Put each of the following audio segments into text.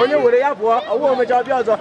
onye were ya pụọ ọwụ omecha ọbịa ọzọ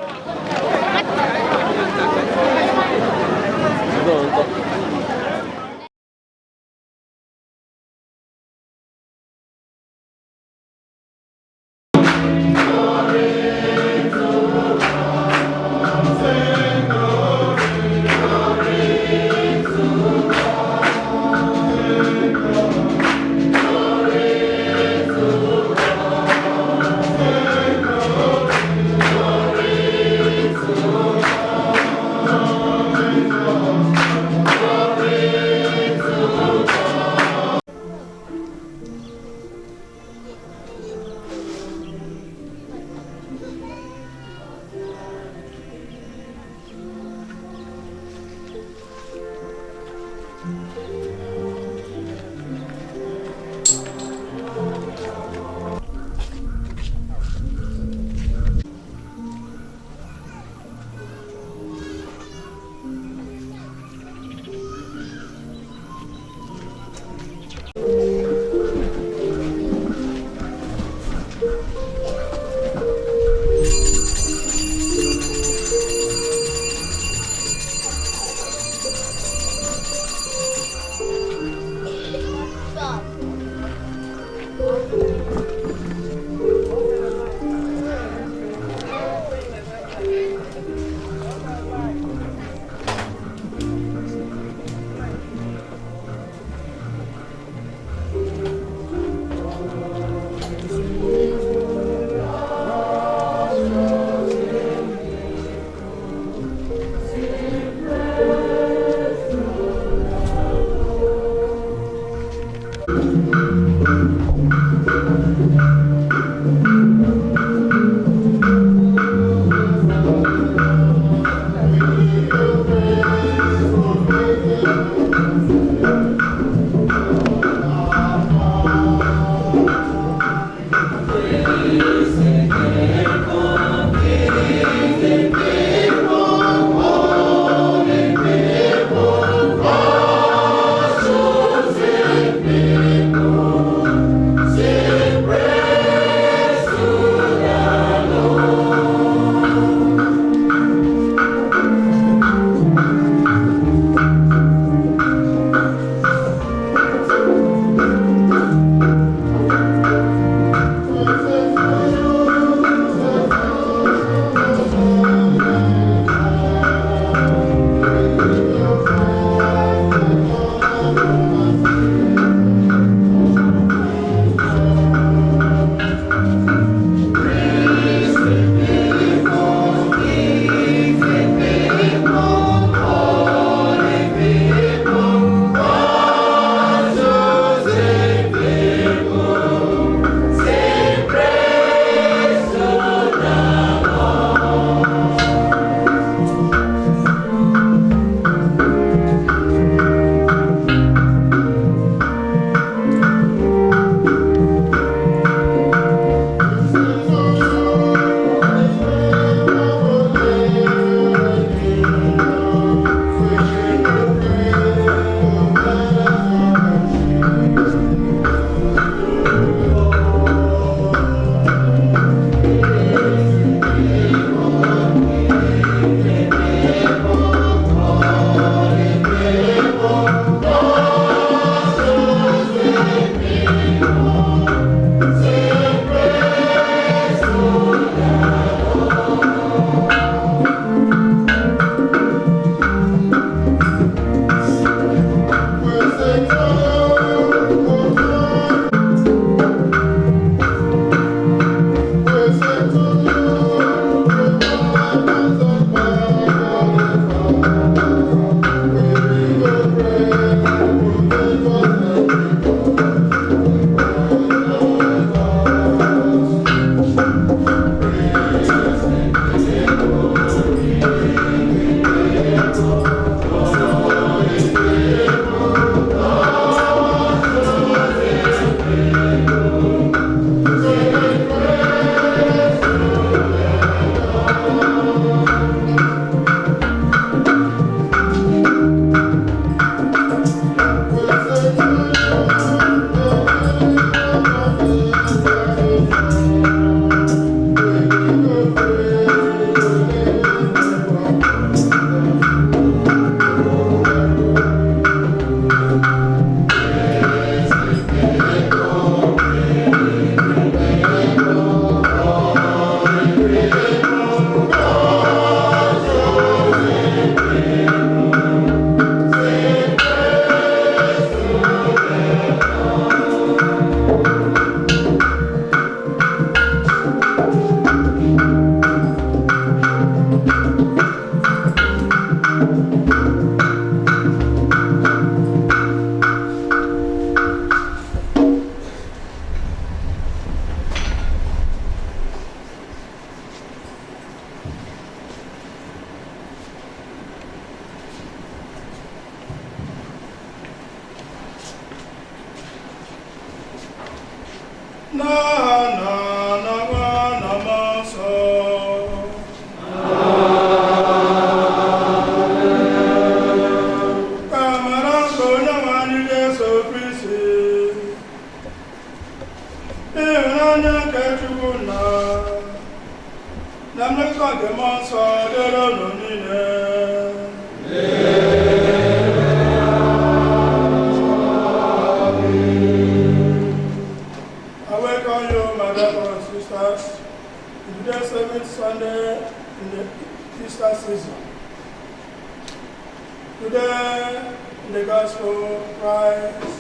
Today, in the gospel, Christ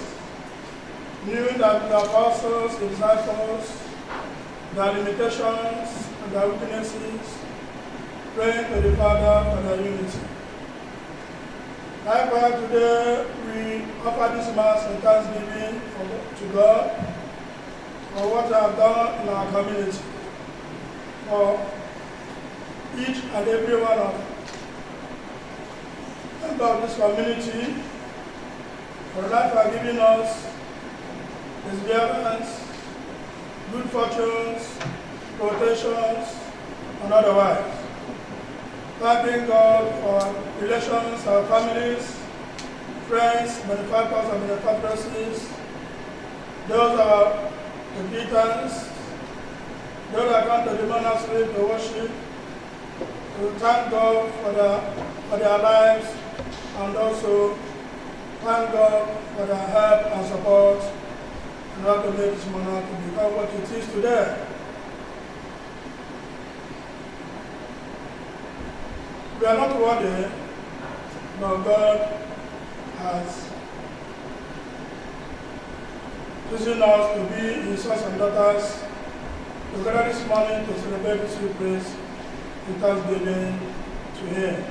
knew that the apostles, the disciples, their limitations and their weaknesses, praying to the Father for their unity. Likewise, today we offer this Mass in thanksgiving to God for what they have done in our community, for each and every one of members of this community, for life are giving us perseverance, good fortunes, protections, and otherwise. Thanking God for relations, our families, friends, benefactors and benefactresses, those are the Britons, those that come to the monastery to worship, to thank God for their lives, and also thank God for their help and support in order to make this monarch to become what it is today. We are not worthy, but God has chosen us to be His sons and daughters together this morning to celebrate His praise in thanksgiving to Him.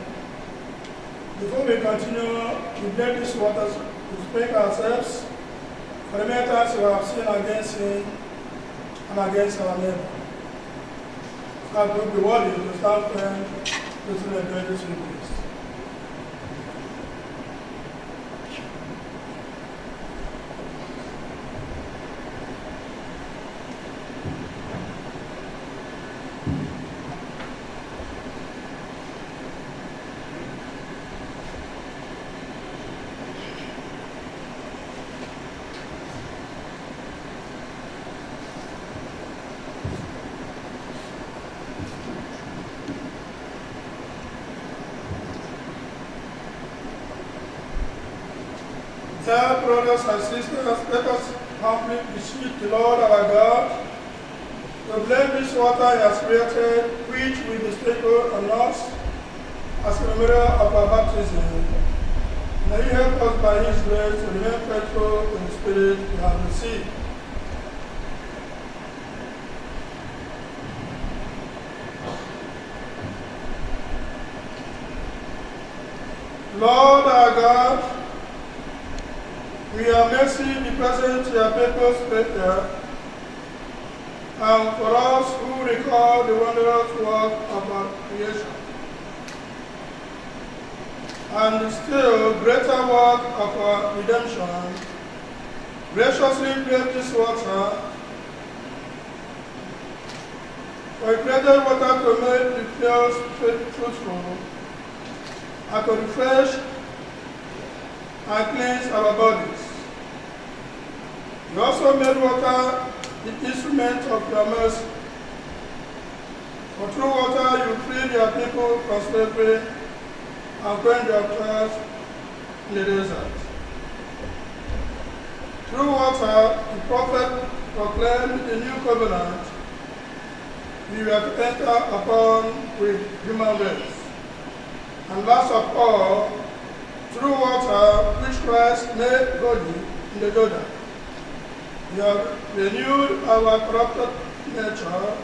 Before we continue, we bless these waters to spank ourselves for the many times we have sinned against Him and against our neighbor. God will be worthy to stand firm to celebrate this request. Dear brothers and sisters, let us humbly beseech the Lord our God to bless this water He has created, which will be sprinkled on us as a memorial of our baptism. May He help us by His grace to remain faithful to the Spirit we have received. Lord our God, we are mercy be present to your people's prayer, and for us who recall the wondrous work of our creation, and the still greater work of our redemption, graciously bless this water, for you created water to make the fields fruitful, and to refresh and cleanse our bodies. You also made water the instrument of your mercy. For through water you freed your people from slavery and quenched their thirst in the desert. Through water the prophet proclaimed the new covenant we were to enter upon with human race. And last of all, through water which Christ made holy in the Jordan, you have renewed our corrupted nature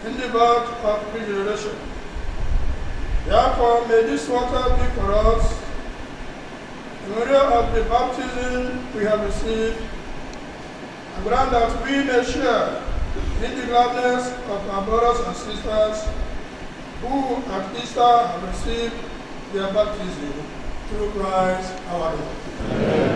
in the birth of regeneration. Therefore, may this water be for us a memorial of the baptism we have received, and grant that we may share in the gladness of our brothers and sisters who at Easter have received their baptism through Christ our Lord. Amen.